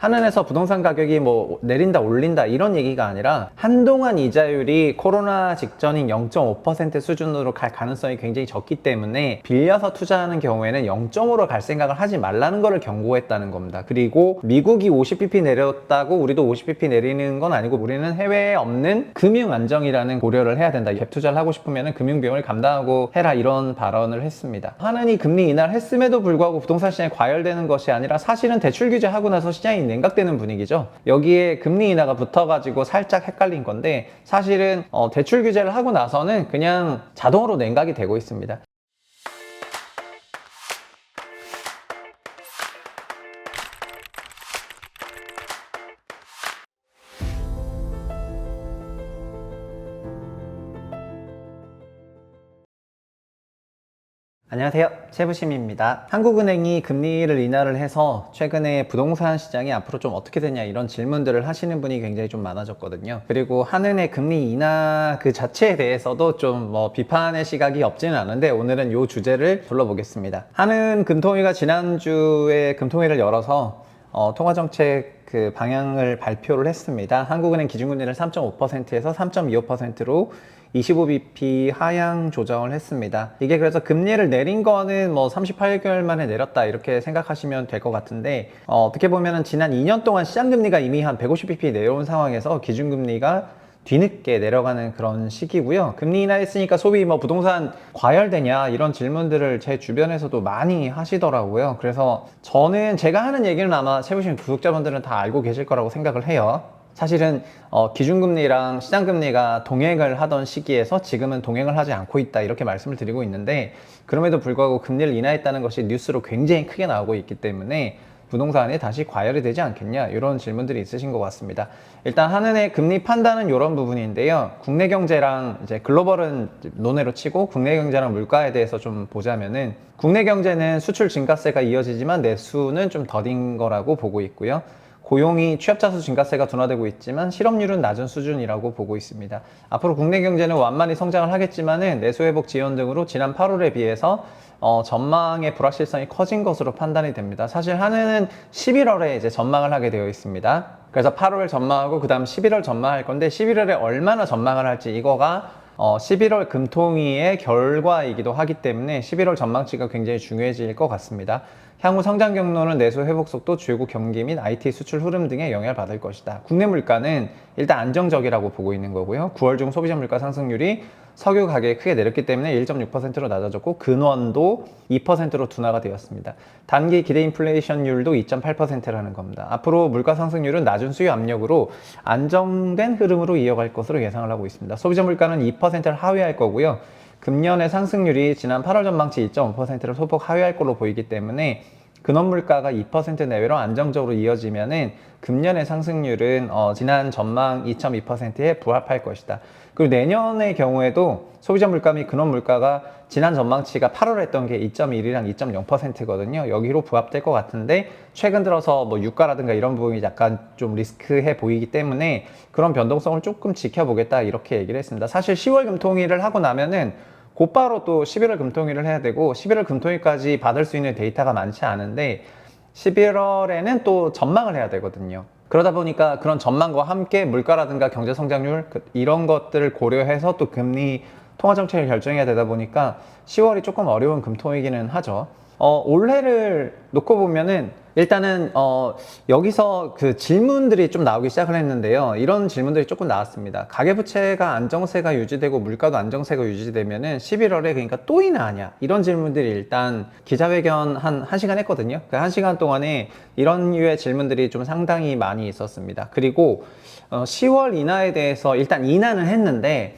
한은에서 부동산 가격이 뭐 내린다 올린다 이런 얘기가 아니라 한동안 이자율이 코로나 직전인 0.5% 수준으로 갈 가능성이 굉장히 적기 때문에 빌려서 투자하는 경우에는 0.5로 갈 생각을 하지 말라는 거를 경고했다는 겁니다. 그리고 미국이 50bp 내렸다고 우리도 50bp 내리는 건 아니고 우리는 해외에 없는 금융 안정이라는 고려를 해야 된다. 갭 투자를 하고 싶으면 금융 비용을 감당하고 해라, 이런 발언을 했습니다. 한은이 금리 인하를 했음에도 불구하고 부동산 시장이 과열되는 것이 아니라 사실은 대출 규제하고 나서 시장이 냉각되는 분위기죠. 여기에 금리 인하가 붙어가지고 살짝 헷갈린 건데 사실은 대출 규제를 하고 나서는 그냥 자동으로 냉각이 되고 있습니다. 안녕하세요, 최부심입니다. 한국은행이 금리를 인하를 해서 최근에 부동산 시장이 앞으로 좀 어떻게 되냐 이런 질문들을 하시는 분이 굉장히 좀 많아졌거든요. 그리고 한은의 금리 인하 그 자체에 대해서도 좀 비판의 시각이 없지는 않은데 오늘은 이 주제를 둘러보겠습니다. 한은 금통위가 지난주에 금통위를 열어서 통화정책 그 방향을 발표를 했습니다. 한국은행 기준금리를 3.5%에서 3.25%로 25bp 하향 조정을 했습니다. 이게 그래서 금리를 내린 거는 38개월 만에 내렸다 이렇게 생각하시면 될 것 같은데 어떻게 보면은 지난 2년 동안 시장금리가 이미 한 150bp 내려온 상황에서 기준금리가 뒤늦게 내려가는 그런 시기고요. 금리 인하했으니까 소비 부동산 과열되냐 이런 질문들을 제 주변에서도 많이 하시더라고요. 그래서 저는 제가 하는 얘기는 아마 세부심 구독자분들은 다 알고 계실 거라고 생각을 해요. 사실은 기준금리랑 시장금리가 동행을 하던 시기에서 지금은 동행을 하지 않고 있다 이렇게 말씀을 드리고 있는데, 그럼에도 불구하고 금리를 인하했다는 것이 뉴스로 굉장히 크게 나오고 있기 때문에 부동산이 다시 과열이 되지 않겠냐 이런 질문들이 있으신 것 같습니다. 일단 한은의 금리 판단은 이런 부분인데요. 국내 경제랑 이제 글로벌은 논외로 치고 국내 경제랑 물가에 대해서 좀 보자면은, 국내 경제는 수출 증가세가 이어지지만 내수는 좀 더딘 거라고 보고 있고요. 고용이 취업자 수 증가세가 둔화되고 있지만 실업률은 낮은 수준이라고 보고 있습니다. 앞으로 국내 경제는 완만히 성장을 하겠지만은 내수 회복 지연 등으로 지난 8월에 비해서 전망의 불확실성이 커진 것으로 판단이 됩니다. 사실 한은은 11월에 이제 전망을 하게 되어 있습니다. 그래서 8월 전망하고 그 다음 11월 전망할 건데 11월에 얼마나 전망을 할지 이거가 11월 금통위의 결과이기도 하기 때문에 11월 전망치가 굉장히 중요해질 것 같습니다. 향후 성장 경로는 내수 회복 속도, 주요국 경기 및 IT 수출 흐름 등에 영향을 받을 것이다. 국내 물가는 일단 안정적이라고 보고 있는 거고요. 9월 중 소비자 물가 상승률이 석유 가격이 크게 내렸기 때문에 1.6%로 낮아졌고 근원도 2%로 둔화가 되었습니다. 단기 기대 인플레이션율도 2.8%라는 겁니다. 앞으로 물가 상승률은 낮은 수요 압력으로 안정된 흐름으로 이어갈 것으로 예상을 하고 있습니다. 소비자 물가는 2%를 하회할 거고요. 금년의 상승률이 지난 8월 전망치 2.5%를 소폭 하회할 걸로 보이기 때문에 근원 물가가 2% 내외로 안정적으로 이어지면은 금년의 상승률은 지난 전망 2.2%에 부합할 것이다. 그리고 내년의 경우에도 소비자 물가 및 근원 물가가 지난 전망치가 8월 했던 게 2.1이랑 2.0%거든요. 여기로 부합될 것 같은데 최근 들어서 유가라든가 이런 부분이 약간 좀 리스크해 보이기 때문에 그런 변동성을 조금 지켜보겠다 이렇게 얘기를 했습니다. 사실 10월 금통위를 하고 나면은 곧바로 또 11월 금통위를 해야 되고 11월 금통위까지 받을 수 있는 데이터가 많지 않은데 11월에는 또 전망을 해야 되거든요. 그러다 보니까 그런 전망과 함께 물가라든가 경제 성장률 이런 것들을 고려해서 또 금리 통화 정책을 결정해야 되다 보니까 10월이 조금 어려운 금통위기는 하죠. 올해를 놓고 보면은 일단은 여기서 그 질문들이 좀 나오기 시작을 했는데요. 이런 질문들이 조금 나왔습니다. 가계부채가 안정세가 유지되고 물가도 안정세가 유지되면은 11월에 그러니까 또 인하하냐 이런 질문들이 일단 기자회견 한 1시간 했거든요. 그 1시간 동안에 이런 류의 질문들이 좀 상당히 많이 있었습니다. 그리고 10월 인하에 대해서 일단 인하는 했는데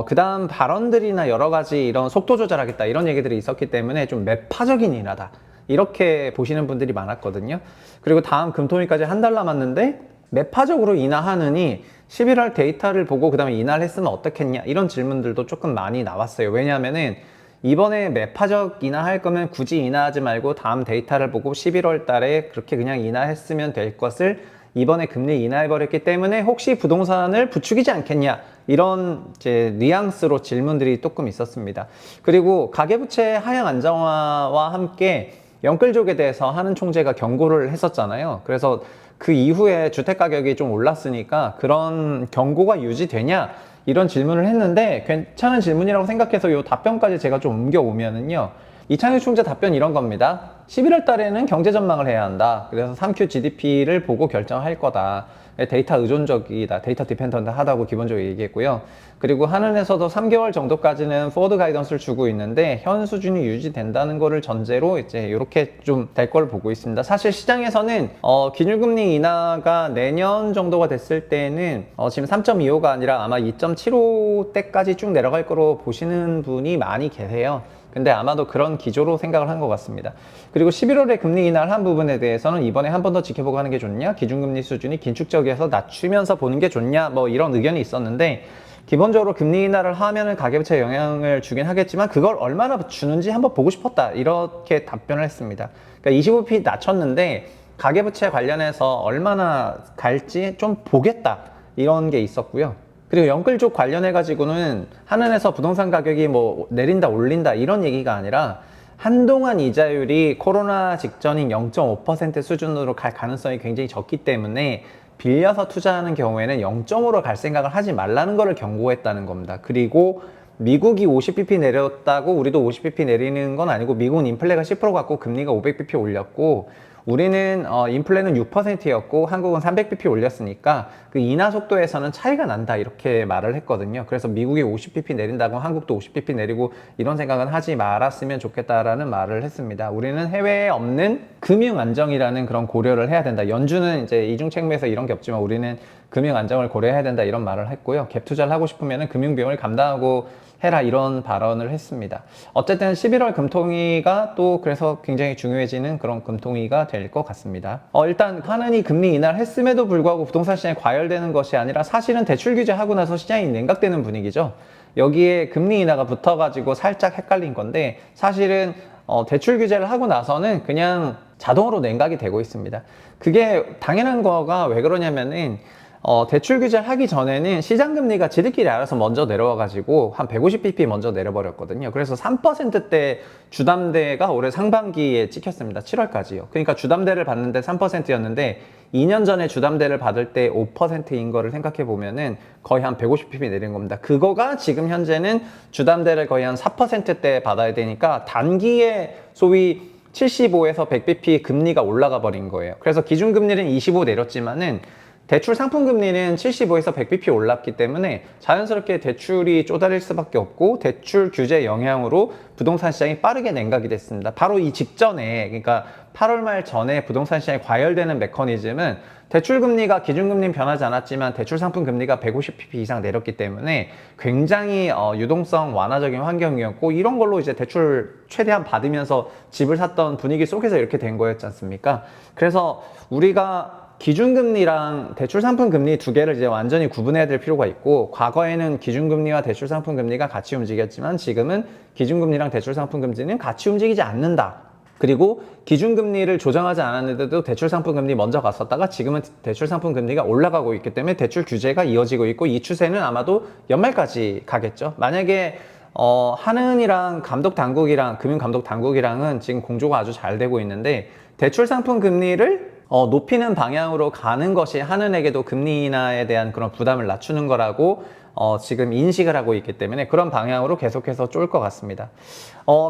그 다음 발언들이나 여러 가지 이런 속도 조절하겠다 이런 얘기들이 있었기 때문에 좀 매파적인 인하다 이렇게 보시는 분들이 많았거든요. 그리고 다음 금토일까지 한 달 남았는데 매파적으로 인하하느니 11월 데이터를 보고 그 다음에 인하를 했으면 어떻겠냐 이런 질문들도 조금 많이 나왔어요. 왜냐하면은 이번에 매파적 인하할 거면 굳이 인하하지 말고 다음 데이터를 보고 11월 달에 그렇게 그냥 인하했으면 될 것을 이번에 금리 인하해버렸기 때문에 혹시 부동산을 부추기지 않겠냐 이런 이제 뉘앙스로 질문들이 조금 있었습니다. 그리고 가계부채 하향 안정화와 함께 영끌족에 대해서 한은 총재가 경고를 했었잖아요. 그래서 그 이후에 주택 가격이 좀 올랐으니까 그런 경고가 유지되냐? 이런 질문을 했는데 괜찮은 질문이라고 생각해서 이 답변까지 제가 좀 옮겨오면은요. 이창규 총재 답변 이런 겁니다. 11월 달에는 경제 전망을 해야 한다. 그래서 3Q GDP를 보고 결정할 거다. 데이터 의존적이다. 데이터 디펜던트 하다고 기본적으로 얘기했고요. 그리고 한은에서도 3개월 정도까지는 포워드 가이던스를 주고 있는데 현 수준이 유지된다는 거를 전제로 이제 이렇게 좀 될 걸 보고 있습니다. 사실 시장에서는 기준금리 인하가 내년 정도가 됐을 때는 지금 3.25가 아니라 아마 2.75대까지 쭉 내려갈 거로 보시는 분이 많이 계세요. 근데 아마도 그런 기조로 생각을 한 것 같습니다. 그리고 11월에 금리 인하를 한 부분에 대해서는 이번에 한 번 더 지켜보고 하는 게 좋냐, 기준금리 수준이 긴축적이어서 낮추면서 보는 게 좋냐, 뭐 이런 의견이 있었는데 기본적으로 금리 인하를 하면은 가계부채에 영향을 주긴 하겠지만 그걸 얼마나 주는지 한번 보고 싶었다, 이렇게 답변을 했습니다. 그러니까 25p 낮췄는데 가계부채 관련해서 얼마나 갈지 좀 보겠다, 이런 게 있었고요. 그리고 영끌 쪽 관련해 가지고는 한은에서 부동산 가격이 뭐 내린다 올린다 이런 얘기가 아니라 한동안 이자율이 코로나 직전인 0.5% 수준으로 갈 가능성이 굉장히 적기 때문에 빌려서 투자하는 경우에는 0.5로 갈 생각을 하지 말라는 것을 경고했다는 겁니다. 그리고 미국이 50bp 내렸다고 우리도 50bp 내리는 건 아니고, 미국은 인플레가 10% 갖고 금리가 500bp 올렸고 우리는 인플레는 6%였고 한국은 300bp 올렸으니까 그 인하 속도에서는 차이가 난다, 이렇게 말을 했거든요. 그래서 미국이 50bp 내린다고 한국도 50bp 내리고 이런 생각은 하지 말았으면 좋겠다라는 말을 했습니다. 우리는 해외에 없는 금융 안정이라는 그런 고려를 해야 된다. 연준은 이제 이중책매에서 이런 게 없지만 우리는 금융 안정을 고려해야 된다, 이런 말을 했고요. 갭 투자를 하고 싶으면 금융 비용을 감당하고 해라, 이런 발언을 했습니다. 어쨌든 11월 금통위가 또 그래서 굉장히 중요해지는 그런 금통위가 될 것 같습니다. 일단 한은이 금리 인하를 했음에도 불구하고 부동산 시장이 과열되는 것이 아니라 사실은 대출 규제하고 나서 시장이 냉각되는 분위기죠. 여기에 금리 인하가 붙어가지고 살짝 헷갈린 건데 사실은 대출 규제를 하고 나서는 그냥 자동으로 냉각이 되고 있습니다. 그게 당연한 거가 왜 그러냐면은 대출 규제를 하기 전에는 시장금리가 지들끼리 알아서 먼저 내려와가지고 한 150bp 먼저 내려버렸거든요. 그래서 3%대 주담대가 올해 상반기에 찍혔습니다. 7월까지요. 그러니까 주담대를 받는데 3%였는데 2년 전에 주담대를 받을 때 5%인 거를 생각해 보면은 거의 한 150bp 내린 겁니다. 그거가 지금 현재는 주담대를 거의 한 4%대 받아야 되니까 단기에 소위 75에서 100bp 금리가 올라가 버린 거예요. 그래서 기준금리는 25 내렸지만은 대출 상품금리는 75에서 100bp 올랐기 때문에 자연스럽게 대출이 쪼달릴 수밖에 없고 대출 규제 영향으로 부동산 시장이 빠르게 냉각이 됐습니다. 바로 이 직전에, 그러니까 8월 말 전에 부동산 시장이 과열되는 메커니즘은 대출금리가 기준금리는 변하지 않았지만 대출 상품금리가 150bp 이상 내렸기 때문에 굉장히 유동성 완화적인 환경이었고, 이런 걸로 이제 대출 최대한 받으면서 집을 샀던 분위기 속에서 이렇게 된 거였지 않습니까? 그래서 우리가 기준금리랑 대출상품금리 두 개를 이제 완전히 구분해야 될 필요가 있고, 과거에는 기준금리와 대출상품금리가 같이 움직였지만 지금은 기준금리랑 대출상품금리는 같이 움직이지 않는다. 그리고 기준금리를 조정하지 않았는데도 대출상품금리 먼저 갔었다가 지금은 대출상품금리가 올라가고 있기 때문에 대출 규제가 이어지고 있고, 이 추세는 아마도 연말까지 가겠죠. 만약에 한은이랑 감독당국이랑 금융감독당국이랑은 지금 공조가 아주 잘 되고 있는데 대출상품금리를 높이는 방향으로 가는 것이 한은에게도 금리 인하에 대한 그런 부담을 낮추는 거라고 지금 인식을 하고 있기 때문에 그런 방향으로 계속해서 쫄 것 같습니다.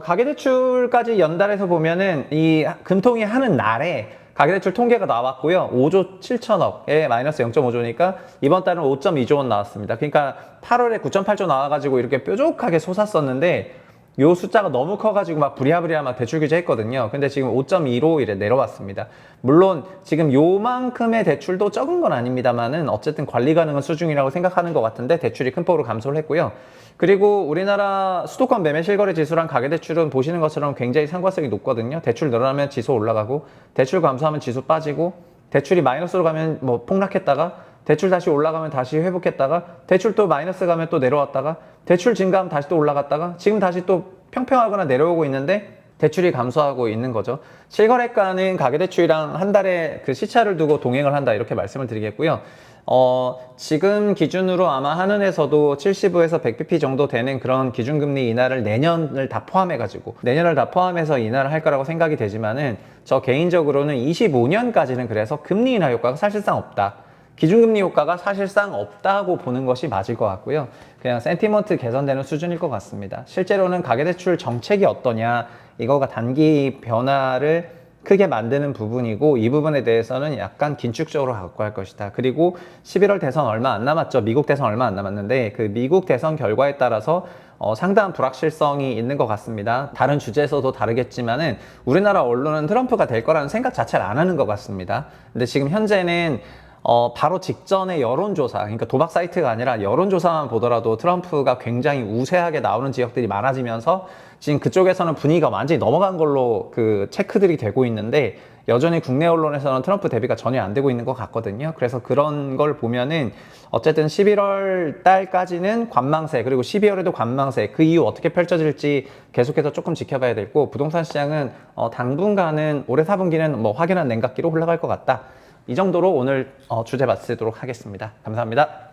가계대출까지 연달해서 보면은 이 금통위 하는 날에 가계대출 통계가 나왔고요. 5조 7천억에 마이너스 0.5조니까 이번 달은 5.2조 원 나왔습니다. 그러니까 8월에 9.8조 나와가지고 이렇게 뾰족하게 솟았었는데 요 숫자가 너무 커가지고 막 부랴부랴 막 대출 규제 했거든요. 근데 지금 5.2로 이래 내려왔습니다. 물론 지금 요만큼의 대출도 적은 건 아닙니다만은 어쨌든 관리 가능한 수준이라고 생각하는 것 같은데 대출이 큰 폭으로 감소를 했고요. 그리고 우리나라 수도권 매매 실거래 지수랑 가계대출은 보시는 것처럼 굉장히 상관성이 높거든요. 대출 늘어나면 지수 올라가고, 대출 감소하면 지수 빠지고, 대출이 마이너스로 가면 뭐 폭락했다가, 대출 다시 올라가면 다시 회복했다가, 대출 또 마이너스 가면 또 내려왔다가, 대출 증가하면 다시 또 올라갔다가, 지금 다시 또 평평하거나 내려오고 있는데 대출이 감소하고 있는 거죠. 실거래가는 가계대출이랑 한 달에 그 시차를 두고 동행을 한다 이렇게 말씀을 드리겠고요. 지금 기준으로 아마 한은에서도 70에서 100bp 정도 되는 그런 기준금리 인하를 내년을 다 포함해서 인하를 할 거라고 생각이 되지만은 저 개인적으로는 25년까지는 그래서 금리 인하 효과가 사실상 없다. 기준금리 효과가 사실상 없다고 보는 것이 맞을 것 같고요. 그냥 센티먼트 개선되는 수준일 것 같습니다. 실제로는 가계대출 정책이 어떠냐, 이거가 단기 변화를 크게 만드는 부분이고 이 부분에 대해서는 약간 긴축적으로 갖고 갈 것이다. 그리고 11월 대선 얼마 안 남았죠. 미국 대선 얼마 안 남았는데 그 미국 대선 결과에 따라서 상당한 불확실성이 있는 것 같습니다. 다른 주제에서도 다르겠지만은 우리나라 언론은 트럼프가 될 거라는 생각 자체를 안 하는 것 같습니다. 근데 지금 현재는 바로 직전에 여론조사, 그러니까 도박 사이트가 아니라 여론조사만 보더라도 트럼프가 굉장히 우세하게 나오는 지역들이 많아지면서 지금 그쪽에서는 분위기가 완전히 넘어간 걸로 그 체크들이 되고 있는데 여전히 국내 언론에서는 트럼프 대비가 전혀 안 되고 있는 것 같거든요. 그래서 그런 걸 보면은 어쨌든 11월 달까지는 관망세, 그리고 12월에도 관망세, 그 이후 어떻게 펼쳐질지 계속해서 조금 지켜봐야 되고 부동산 시장은 당분간은 올해 4분기는 뭐 확연한 냉각기로 올라갈 것 같다. 이 정도로 오늘 주제 마치도록 하겠습니다. 감사합니다.